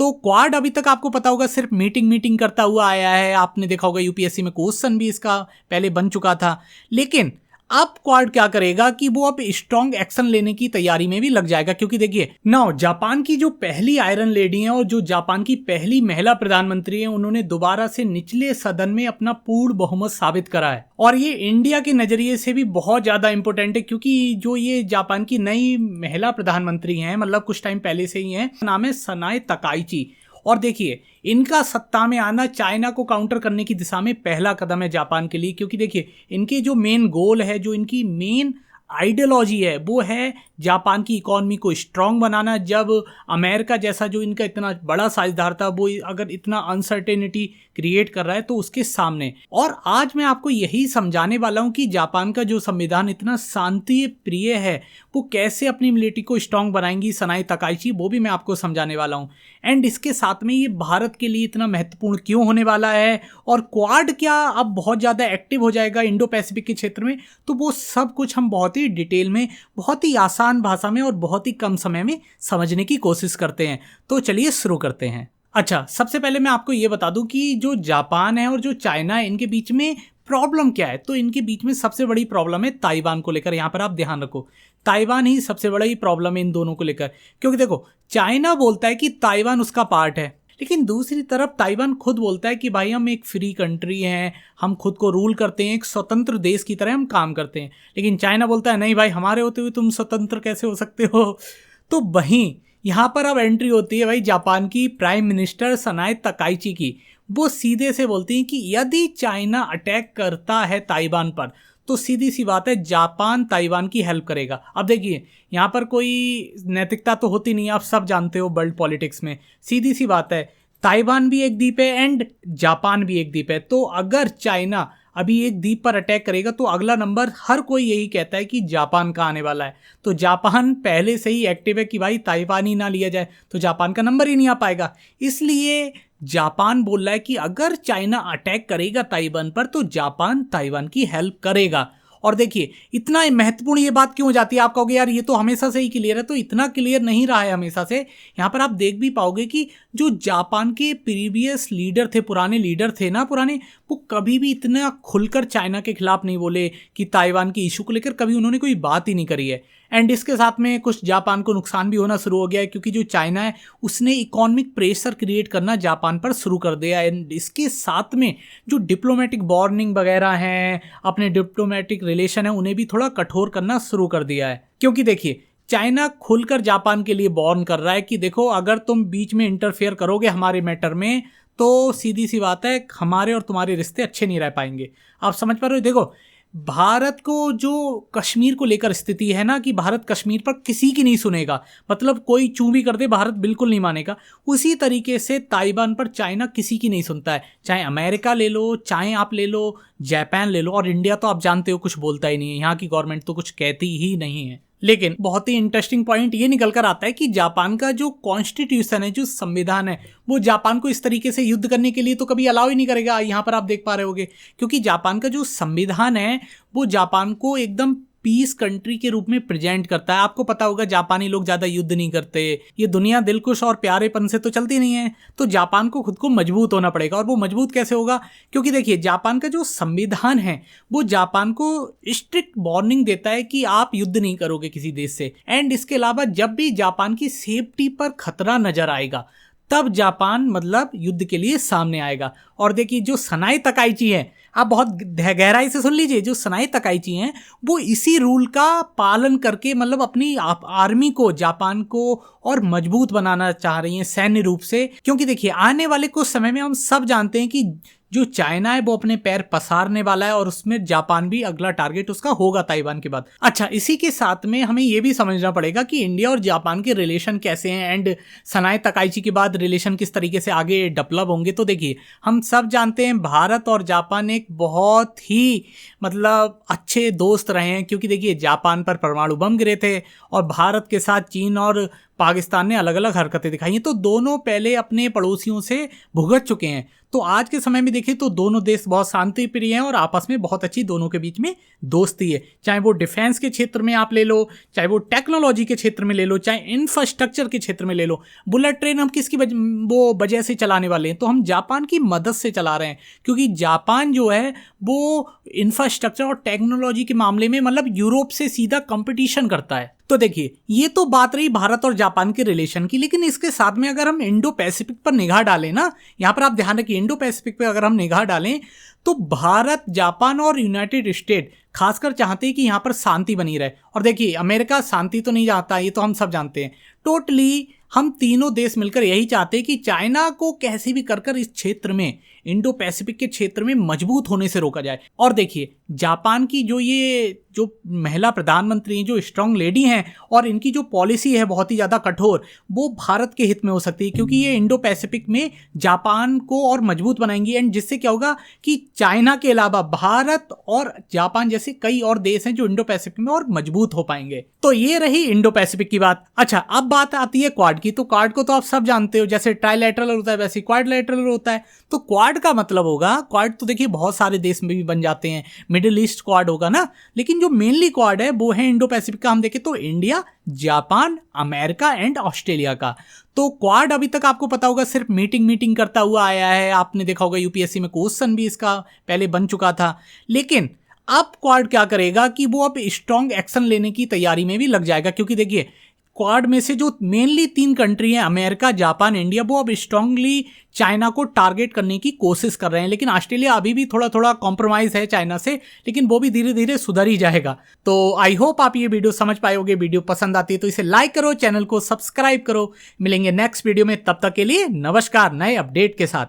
तो क्वाड अभी तक आपको पता होगा सिर्फ मीटिंग करता हुआ आया है। आपने देखा होगा यूपीएससी में क्वेश्चन भी इसका पहले बन चुका था। लेकिन अब क्वाड क्या करेगा कि वो अब स्ट्रॉन्ग एक्शन लेने की तैयारी में भी लग जाएगा, क्योंकि देखिए नाउ जापान की जो पहली आयरन लेडी हैं और जो जापान की पहली महिला प्रधानमंत्री हैं, उन्होंने दोबारा से निचले सदन में अपना पूर्ण बहुमत साबित करा है। और ये इंडिया के नजरिए से भी बहुत ज्यादा इंपॉर्टेंट है, क्योंकि जो ये जापान की नई महिला प्रधानमंत्री हैं, मतलब कुछ टाइम पहले से ही हैं, नाम है सनाए तकाइची। और देखिए इनका सत्ता में आना चाइना को काउंटर करने की दिशा में पहला कदम है जापान के लिए, क्योंकि देखिए इनके जो मेन गोल है, जो इनकी मेन आइडियोलॉजी है, वो है जापान की इकोनॉमी को स्ट्रांग बनाना। जब अमेरिका जैसा जो इनका इतना बड़ा साझेदार था, वो अगर इतना अनसर्टेनिटी क्रिएट कर रहा है तो उसके सामने। और आज मैं आपको यही समझाने वाला हूं कि जापान का जो संविधान इतना शांति प्रिय है, वो कैसे अपनी मिलिट्री को स्ट्रांग बनाएंगी सनाए तकाइची, वो भी मैं आपको समझाने वाला हूं। एंड इसके साथ में ये भारत के लिए इतना महत्वपूर्ण क्यों होने वाला है, और क्वाड क्या अब बहुत ज़्यादा एक्टिव हो जाएगा इंडो पैसिफिक के क्षेत्र में, तो वो सब कुछ हम बहुत ही डिटेल में, बहुत ही आसान भाषा में और बहुत ही कम समय में समझने की कोशिश करते हैं। तो चलिए शुरू करते हैं। अच्छा, सबसे पहले मैं आपको ये बता दूं कि जो जापान है और जो चाइना है, इनके बीच में प्रॉब्लम क्या है। तो इनके बीच में सबसे बड़ी प्रॉब्लम है ताइवान को लेकर। यहाँ पर आप ध्यान रखो, ताइवान ही सबसे बड़ी प्रॉब्लम है इन दोनों को लेकर। क्योंकि देखो चाइना बोलता है कि ताइवान उसका पार्ट है, लेकिन दूसरी तरफ ताइवान खुद बोलता है कि भाई हम एक फ्री कंट्री हैं, हम खुद को रूल करते हैं, एक स्वतंत्र देश की तरह हम काम करते हैं। लेकिन चाइना बोलता है नहीं भाई, हमारे होते हुए तुम स्वतंत्र कैसे हो सकते हो। तो वहीं यहाँ पर अब एंट्री होती है भाई जापान की प्राइम मिनिस्टर सनाए तकाइची की। वो सीधे से बोलती हैं कि यदि चाइना अटैक करता है ताइवान पर, तो सीधी सी बात है जापान ताइवान की हेल्प करेगा। अब देखिए यहाँ पर कोई नैतिकता तो होती नहीं है, आप सब जानते हो वर्ल्ड पॉलिटिक्स में। सीधी सी बात है, ताइवान भी एक द्वीप है एंड जापान भी एक द्वीप है। तो अगर चाइना अभी एक द्वीप पर अटैक करेगा तो अगला नंबर हर कोई यही कहता है कि जापान का आने वाला है। तो जापान पहले से ही एक्टिव है कि भाई ताइवान ही ना लिया जाए, तो जापान का नंबर ही नहीं आ पाएगा। इसलिए जापान बोल रहा है कि अगर चाइना अटैक करेगा ताइवान पर, तो जापान ताइवान की हेल्प करेगा। और देखिए इतना महत्वपूर्ण ये बात क्यों हो जाती है, आप कहोगे यार ये तो हमेशा से ही क्लियर है। तो इतना क्लियर नहीं रहा है हमेशा से। यहाँ पर आप देख भी पाओगे कि जो जापान के प्रीवियस लीडर थे, पुराने लीडर थे ना, वो कभी भी इतना खुलकर चाइना के खिलाफ नहीं बोले कि ताइवान की इशू को लेकर कभी उन्होंने कोई बात ही नहीं करी है। एंड इसके साथ में कुछ जापान को नुकसान भी होना शुरू हो गया है, क्योंकि जो चाइना है उसने इकोनॉमिक प्रेशर क्रिएट करना जापान पर शुरू कर दिया है। एंड इसके साथ में जो डिप्लोमेटिक बॉर्निंग वगैरह हैं, अपने डिप्लोमेटिक रिलेशन है, उन्हें भी थोड़ा कठोर करना शुरू कर दिया है। क्योंकि देखिए चाइना खुलकर जापान के लिए वॉर्न कर रहा है कि देखो अगर तुम बीच में इंटरफेयर करोगे हमारे मैटर में, तो सीधी सी बात है हमारे और तुम्हारे रिश्ते अच्छे नहीं रह पाएंगे। आप समझ पा रहे हो। देखो भारत को जो कश्मीर को लेकर स्थिति है ना, कि भारत कश्मीर पर किसी की नहीं सुनेगा, मतलब कोई चू भी कर दे भारत बिल्कुल नहीं मानेगा। उसी तरीके से ताइवान पर चाइना किसी की नहीं सुनता है। चाहे अमेरिका ले लो, चाहे आप ले लो जापान ले लो, और इंडिया तो आप जानते हो कुछ बोलता ही नहीं है, यहाँ की गवर्नमेंट तो कुछ कहती ही नहीं है। लेकिन बहुत ही इंटरेस्टिंग पॉइंट ये निकल कर आता है कि जापान का जो कॉन्स्टिट्यूशन है, जो संविधान है, वो जापान को इस तरीके से युद्ध करने के लिए तो कभी अलाउ ही नहीं करेगा। यहाँ पर आप देख पा रहे होगे, क्योंकि जापान का जो संविधान है वो जापान को एकदम पीस कंट्री के रूप में प्रेजेंट करता है। आपको पता होगा जापानी लोग ज़्यादा युद्ध नहीं करते, ये दुनिया दिलकुश और प्यारेपन से तो चलती नहीं है। तो जापान को खुद को मजबूत होना पड़ेगा। और वो मजबूत कैसे होगा, क्योंकि देखिए जापान का जो संविधान है वो जापान को स्ट्रिक्ट वार्निंग देता है कि आप युद्ध नहीं करोगे किसी देश से। एंड इसके अलावा जब भी जापान की सेफ्टी पर खतरा नजर आएगा, तब जापान मतलब युद्ध के लिए सामने आएगा। और देखिए जो सनाए तकाइची है, आप बहुत गहराई से सुन लीजिए, जो सनाए तकाइची हैं वो इसी रूल का पालन करके मतलब अपनी आर्मी को, जापान को और मजबूत बनाना चाह रही हैं सैन्य रूप से। क्योंकि देखिए आने वाले कुछ समय में हम सब जानते हैं कि जो चाइना है वो अपने पैर पसारने वाला है, और उसमें जापान भी अगला टारगेट उसका होगा ताइवान के बाद। अच्छा, इसी के साथ में हमें ये भी समझना पड़ेगा कि इंडिया और जापान के रिलेशन कैसे हैं, एंड सनाए तकाइची के बाद रिलेशन किस तरीके से आगे डेवलप होंगे। तो देखिए हम सब जानते हैं भारत और जापान एक बहुत ही मतलब अच्छे दोस्त रहे हैं, क्योंकि देखिए जापान पर परमाणु बम गिरे थे और भारत के साथ चीन और पाकिस्तान ने अलग अलग हरकतें दिखाई हैं। तो दोनों पहले अपने पड़ोसियों से भुगत चुके हैं। तो आज के समय में देखें तो दोनों देश बहुत शांति प्रिय हैं और आपस में बहुत अच्छी दोनों के बीच में दोस्ती है। चाहे वो डिफेंस के क्षेत्र में आप ले लो, चाहे वो टेक्नोलॉजी के क्षेत्र में ले लो, चाहे इंफ्रास्ट्रक्चर के क्षेत्र में ले लो। बुलेट ट्रेन हम किसकी वजह से चलाने वाले हैं? तो हम जापान की मदद से चला रहे हैं, क्योंकि जापान जो है वो इंफ्रास्ट्रक्चर और टेक्नोलॉजी के मामले में मतलब यूरोप से सीधा कंपटीशन करता है। तो देखिए, ये तो बात रही भारत और जापान के रिलेशन की, लेकिन इसके साथ में अगर हम इंडो पैसिफिक पर निगाह डालें ना, यहां पर आप ध्यान रखिए, इंडो पैसिफिक पर अगर हम निगाह डालें तो भारत, जापान और यूनाइटेड स्टेट खासकर चाहते हैं कि यहां पर शांति बनी रहे। और देखिए, अमेरिका शांति तो नहीं चाहता, ये तो हम सब जानते हैं। टोटली हम तीनों देश मिलकर यही चाहते हैं कि चाइना को कैसे भी कर इस क्षेत्र में, इंडो पैसिफिक के क्षेत्र में मजबूत होने से रोका जाए। और देखिए, जापान की जो महिला प्रधानमंत्री हैं, जो स्ट्रांग लेडी हैं, और इनकी जो पॉलिसी है बहुत ही ज़्यादा कठोर, वो भारत के हित में हो सकती है, क्योंकि ये इंडो पैसिफिक में जापान को और मजबूत बनाएंगी। एंड जिससे क्या होगा कि चाइना के अलावा भारत और जापान जैसे कई और देश हैं जो इंडो पैसिफिक में और मजबूत हो पाएंगे। तो ये रही इंडो पैसिफिक की बात। अच्छा, अब बात आती है क्वाड की। तो क्वाड को तो आप सब जानते हो, जैसे ट्राइलैटरल होता है वैसे क्वाडलैटरल होता है। तो क्वाड का मतलब होगा, क्वाड तो देखिए बहुत सारे देश में भी बन जाते हैं, मिडिल ईस्ट क्वाड होगा ना, लेकिन जो मेनली क्वाड है वो है इंडो पैसिफिक का। हम देखें तो India, Japan, America and Australia का। तो क्वाड अभी तक आपको पता होगा सिर्फ मीटिंग करता हुआ आया है। आपने देखा होगा यूपीएससी में क्वेश्चन भी इसका पहले बन चुका था। लेकिन अब क्वाड क्या करेगा कि वो अब स्ट्रॉन्ग एक्शन लेने की तैयारी में भी लग जाएगा, क्योंकि देखिए, क्वाड में से जो मेनली 3 कंट्री हैं, अमेरिका, जापान, इंडिया, वो अब स्ट्रांगली चाइना को टारगेट करने की कोशिश कर रहे हैं। लेकिन ऑस्ट्रेलिया अभी भी थोड़ा थोड़ा कॉम्प्रोमाइज है चाइना से, लेकिन वो भी धीरे धीरे सुधर ही जाएगा। तो आई होप आप ये वीडियो समझ पाए होगे। वीडियो पसंद आती है तो इसे लाइक करो, चैनल को सब्सक्राइब करो। मिलेंगे नेक्स्ट वीडियो में, तब तक के लिए नमस्कार, नए अपडेट के साथ।